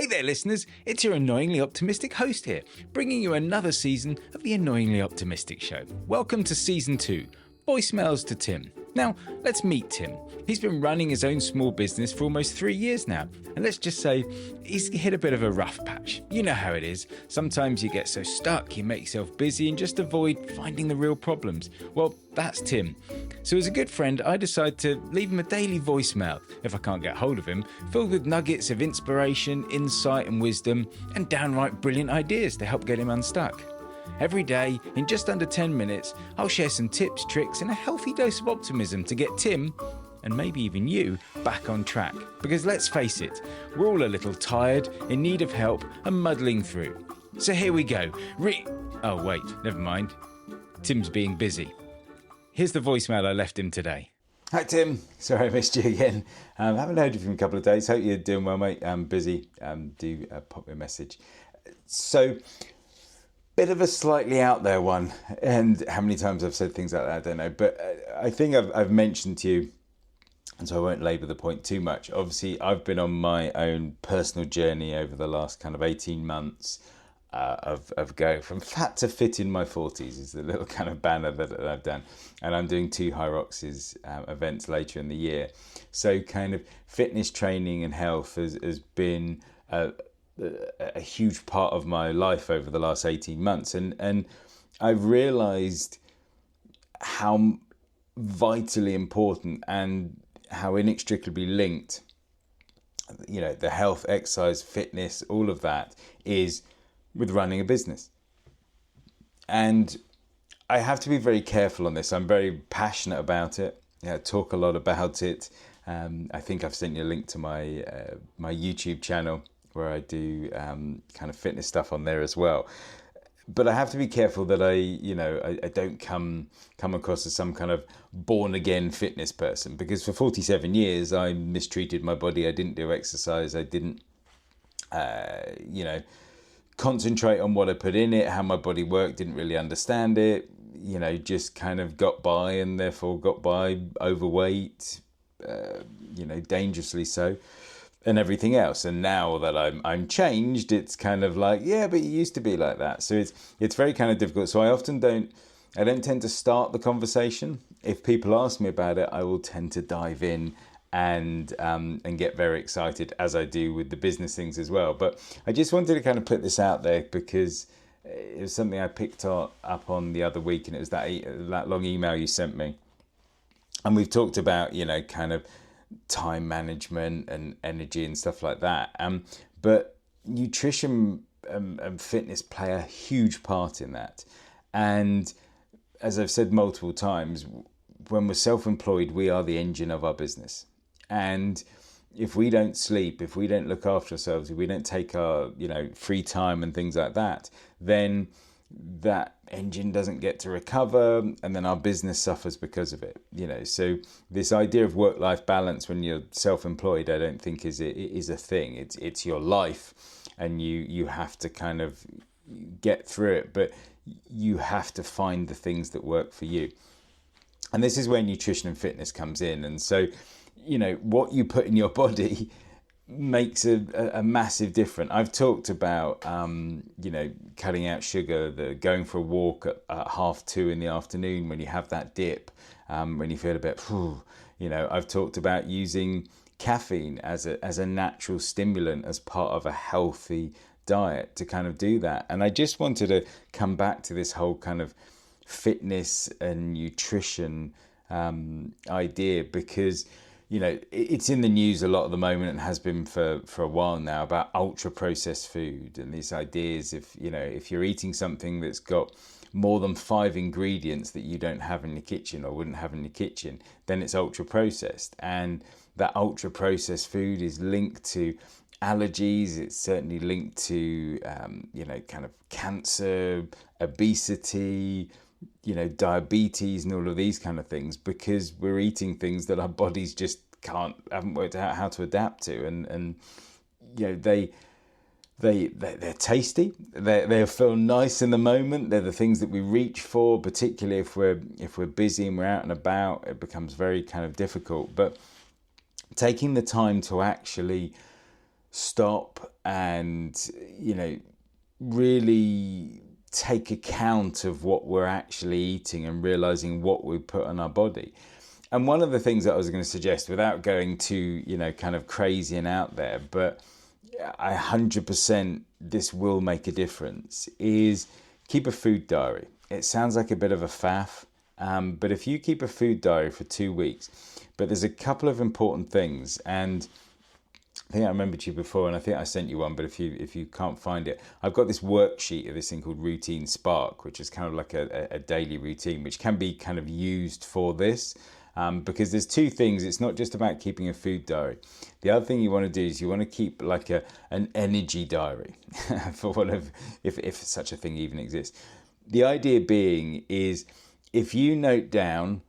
there, listeners. It's your annoyingly optimistic host here, bringing you another season of the Annoyingly Optimistic Show. Welcome to Season 2, Voicemails to Tim. Now, let's meet Tim. He's been running his own small business for almost 3 years now, and let's just say he's hit a bit of a rough patch. You know how it is. Sometimes you get so stuck, you make yourself busy and just avoid finding the real problems. Well, that's Tim. So as a good friend, I decided to leave him a daily voicemail, if I can't get hold of him, filled with nuggets of inspiration, insight and wisdom, and downright brilliant ideas to help get him unstuck. Every day, in just under 10 minutes, I'll share some tips, tricks, and a healthy dose of optimism to get Tim, and maybe even you, back on track. Because let's face it, we're all a little tired, in need of help, and muddling through. So here we go. Oh wait, never mind. Tim's being busy. Here's the voicemail I left him today. Hi Tim, sorry I missed you again. Haven't heard you from a couple of days. Hope you're doing well, mate. I'm busy. Do pop me a message. So, bit of a slightly out there one, and how many times I've said things like that, I don't know. But I think I've mentioned to you, and so I won't labour the point too much. Obviously, I've been on my own personal journey over the last kind of 18 months of going from fat to fit in my 40s is the little kind of banner that I've done. And I'm doing 2 Hyrox's events later in the year. So kind of fitness training and health has been a huge part of my life over the last 18 months. And I've realised how vitally important and how inextricably linked, you know, the health, exercise, fitness, all of that is with running a business. And I have to be very careful on this. I'm very passionate about it. I talk a lot about it. I think I've sent you a link to my my YouTube channel where I do kind of fitness stuff on there as well. But I have to be careful that I don't come across as some kind of born again fitness person, because for 47 years I mistreated my body. I didn't do exercise. I didn't concentrate on what I put in it, how my body worked, didn't really understand it, just kind of got by, and therefore got by overweight, dangerously so, and everything else. And now that I'm changed, it's kind of like, yeah, but you used to be like that. So it's very kind of difficult. So I don't tend to start the conversation. If people ask me about it, I will tend to dive in and get very excited, as I do with the business things as well. But I just wanted to kind of put this out there because it was something I picked up on the other week, and it was that long email you sent me. And we've talked about, kind of time management and energy and stuff like that. But nutrition and fitness play a huge part in that. And as I've said multiple times, when we're self-employed, we are the engine of our business. And if we don't sleep, if we don't look after ourselves, if we don't take our, free time and things like that, then that engine doesn't get to recover, and then our business suffers because of it. So this idea of work-life balance when you're self-employed, I don't think is a thing. It's your life, and you have to kind of get through it, but you have to find the things that work for you. And this is where nutrition and fitness comes in. And so, what you put in your body makes a massive difference. I've talked about, cutting out sugar, going for a walk at 2:30 in the afternoon when you have that dip, when you feel a bit, I've talked about using caffeine as a natural stimulant as part of a healthy diet to kind of do that. And I just wanted to come back to this whole kind of fitness and nutrition idea, because it's in the news a lot at the moment, and has been for a while now, about ultra processed food and these ideas. If you're eating something that's got more than 5 ingredients that you don't have in your kitchen or wouldn't have in your kitchen, then it's ultra processed. And that ultra processed food is linked to allergies. It's certainly linked to kind of cancer, obesity, diabetes, and all of these kind of things, because we're eating things that our bodies just haven't worked out how to adapt to. And they're tasty. They feel nice in the moment. They're the things that we reach for, particularly if we're busy and we're out and about. It becomes very kind of difficult. But taking the time to actually stop and, really take account of what we're actually eating and realizing what we put on our body. And one of the things that I was going to suggest, without going too, kind of crazy and out there, but 100% this will make a difference, is keep a food diary. It sounds like a bit of a faff, but if you keep a food diary for 2 weeks, but there's a couple of important things, and I think I remembered you before, and I think I sent you one, but if you can't find it, I've got this worksheet of this thing called Routine Spark, which is kind of like a daily routine, which can be kind of used for this. Because there's two things. It's not just about keeping a food diary. The other thing you want to do is you want to keep like an energy diary, for whatever, if such a thing even exists. The idea being is, if you note down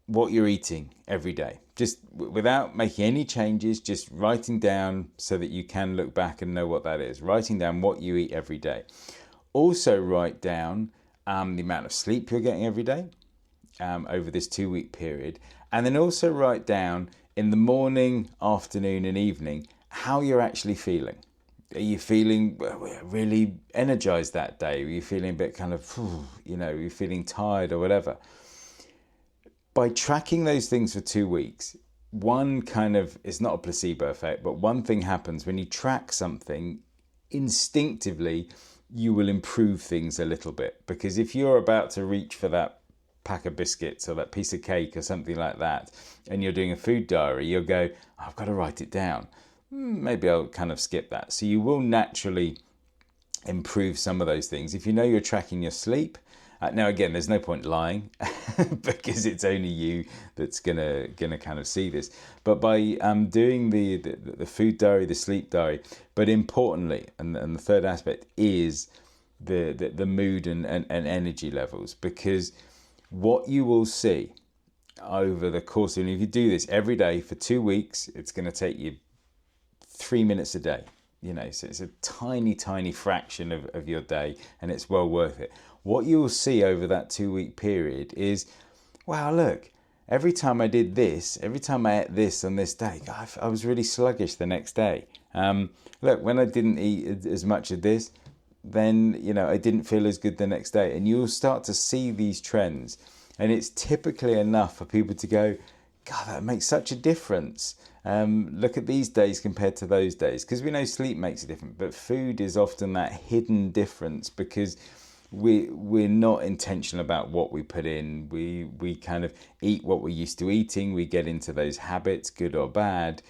what you're eating every day, just without making any changes, just writing down so that you can look back and know what that is. Writing down what you eat every day. Also write down the amount of sleep you're getting every day. Over this 2 week period, and then also write down in the morning, afternoon and evening how you're actually feeling. Are you feeling really energized that day? Are you feeling a bit kind of, are you feeling tired or whatever? By tracking those things for 2 weeks, one kind of, it's not a placebo effect, but one thing happens when you track something instinctively, you will improve things a little bit. Because if you're about to reach for that pack of biscuits or that piece of cake or something like that, and you're doing a food diary, you'll go, I've got to write it down. Maybe I'll kind of skip that. So you will naturally improve some of those things. If you know you're tracking your sleep, now again, there's no point lying because it's only you that's gonna kind of see this. But by doing the food diary, the sleep diary, but importantly, and the third aspect is the mood and energy levels, because what you will see over the course of, and if you do this every day for 2 weeks, it's going to take you 3 minutes a day. So it's a tiny fraction of your day, and it's well worth it. What you will see over that 2 week period is, wow, look, every time I did this, every time I ate this on this day, I was really sluggish the next day. Look, when I didn't eat as much of this, then, I didn't feel as good the next day. And you'll start to see these trends. And it's typically enough for people to go, God, that makes such a difference. Look at these days compared to those days. Because we know sleep makes a difference, but food is often that hidden difference, because we're not intentional about what we put in. We kind of eat what we're used to eating. We get into those habits, good or bad,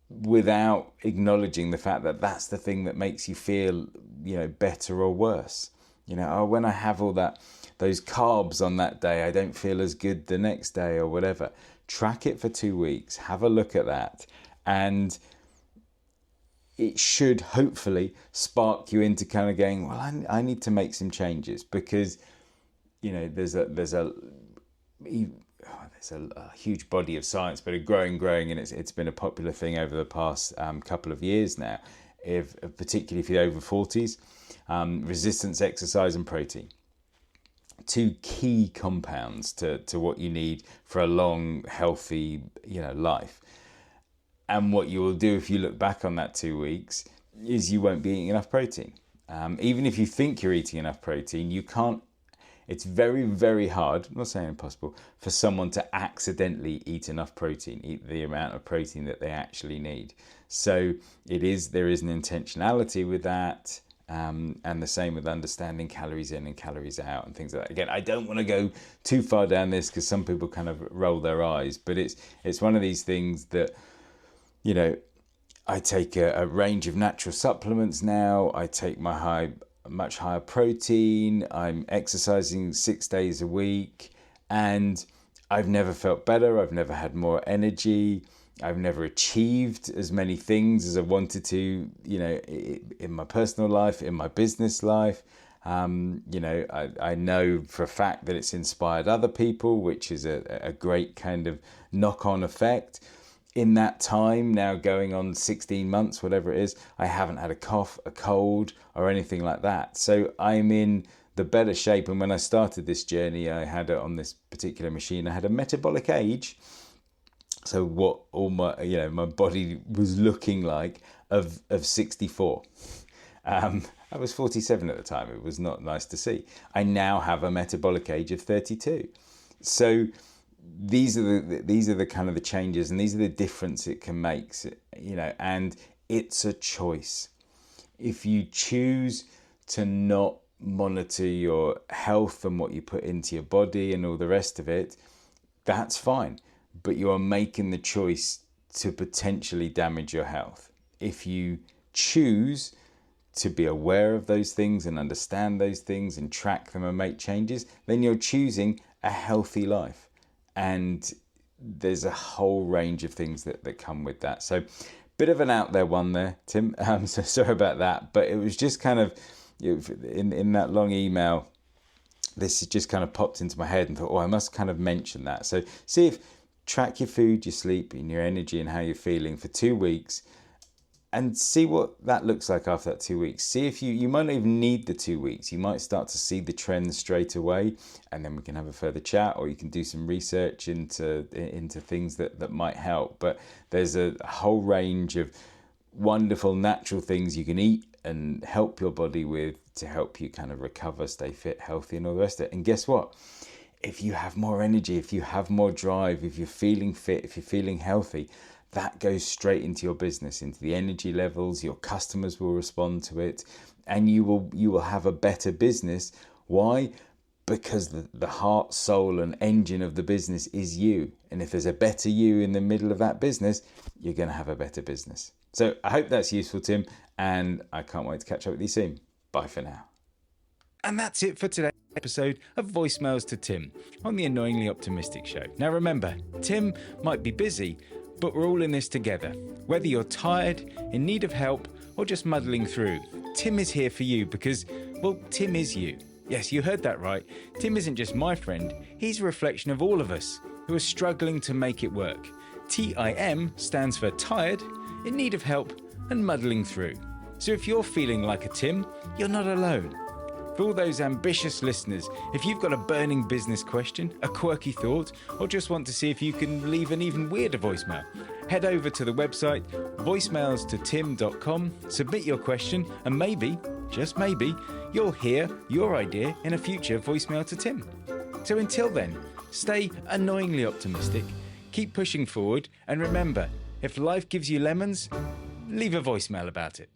without acknowledging the fact that that's the thing that makes you feel, better or worse. When I have all those carbs on that day, I don't feel as good the next day or whatever. Track it for 2 weeks, have a look at that, and it should hopefully spark you into kind of going, well, I need to make some changes, because, there's a huge body of science, but a growing, and it's been a popular thing over the past couple of years now, particularly if you're over 40s, resistance exercise and protein. Two key compounds to what you need for a long, healthy, life. And what you will do if you look back on that 2 weeks is you won't be eating enough protein. Even if you think you're eating enough protein, you can't. It's very, very hard, I'm not saying impossible, for someone to accidentally eat enough protein, eat the amount of protein that they actually need. So there is an intentionality with that. And the same with understanding calories in and calories out and things like that. Again, I don't want to go too far down this because some people kind of roll their eyes, but it's one of these things that, I take a range of natural supplements now. I take much higher protein. I'm exercising 6 days a week, and I've never felt better. I've never had more energy. I've never achieved as many things as I wanted to, in my personal life, in my business life. I know for a fact that it's inspired other people, which is a great kind of knock-on effect. In that time, now going on 16 months, whatever it is, I haven't had a cough, a cold, or anything like that. So I'm in the better shape. And when I started this journey, I had it on this particular machine. I had a metabolic age. So what all my body was looking like of 64. I was 47 at the time. It was not nice to see. I now have a metabolic age of 32. So these are the kind of the changes, and these are the difference it can make, and it's a choice. If you choose to not monitor your health and what you put into your body and all the rest of it, that's fine. But you are making the choice to potentially damage your health. If you choose to be aware of those things and understand those things and track them and make changes, then you're choosing a healthy life. And there's a whole range of things that come with that. So bit of an out there one there, Tim. So sorry about that. But it was just kind of, in that long email, this just kind of popped into my head and thought, I must kind of mention that. So track your food, your sleep, and your energy and how you're feeling for 2 weeks, and see what that looks like after that 2 weeks. See if you might not even need the 2 weeks. You might start to see the trends straight away, and then we can have a further chat, or you can do some research into things that might help. But there's a whole range of wonderful natural things you can eat and help your body with to help you kind of recover, stay fit, healthy, and all the rest of it. And guess what? If you have more energy, if you have more drive, if you're feeling fit, if you're feeling healthy, that goes straight into your business, into the energy levels. Your customers will respond to it, and you will have a better business. Why? Because the heart, soul, and engine of the business is you. And if there's a better you in the middle of that business, you're going to have a better business. So I hope that's useful, Tim, and I can't wait to catch up with you soon. Bye for now. And that's it for today's episode of Voicemails to Tim on the Annoyingly Optimistic Show. Now remember, Tim might be busy, but we're all in this together. Whether you're tired, in need of help, or just muddling through, Tim is here for you because, well, Tim is you. Yes, you heard that right. Tim isn't just my friend, he's a reflection of all of us who are struggling to make it work. TIM stands for tired, in need of help, and muddling through. So if you're feeling like a Tim, you're not alone. For all those ambitious listeners, if you've got a burning business question, a quirky thought, or just want to see if you can leave an even weirder voicemail, head over to the website voicemailstotim.com, submit your question, and maybe, just maybe, you'll hear your idea in a future Voicemail to Tim. So until then, stay annoyingly optimistic, keep pushing forward, and remember, if life gives you lemons, leave a voicemail about it.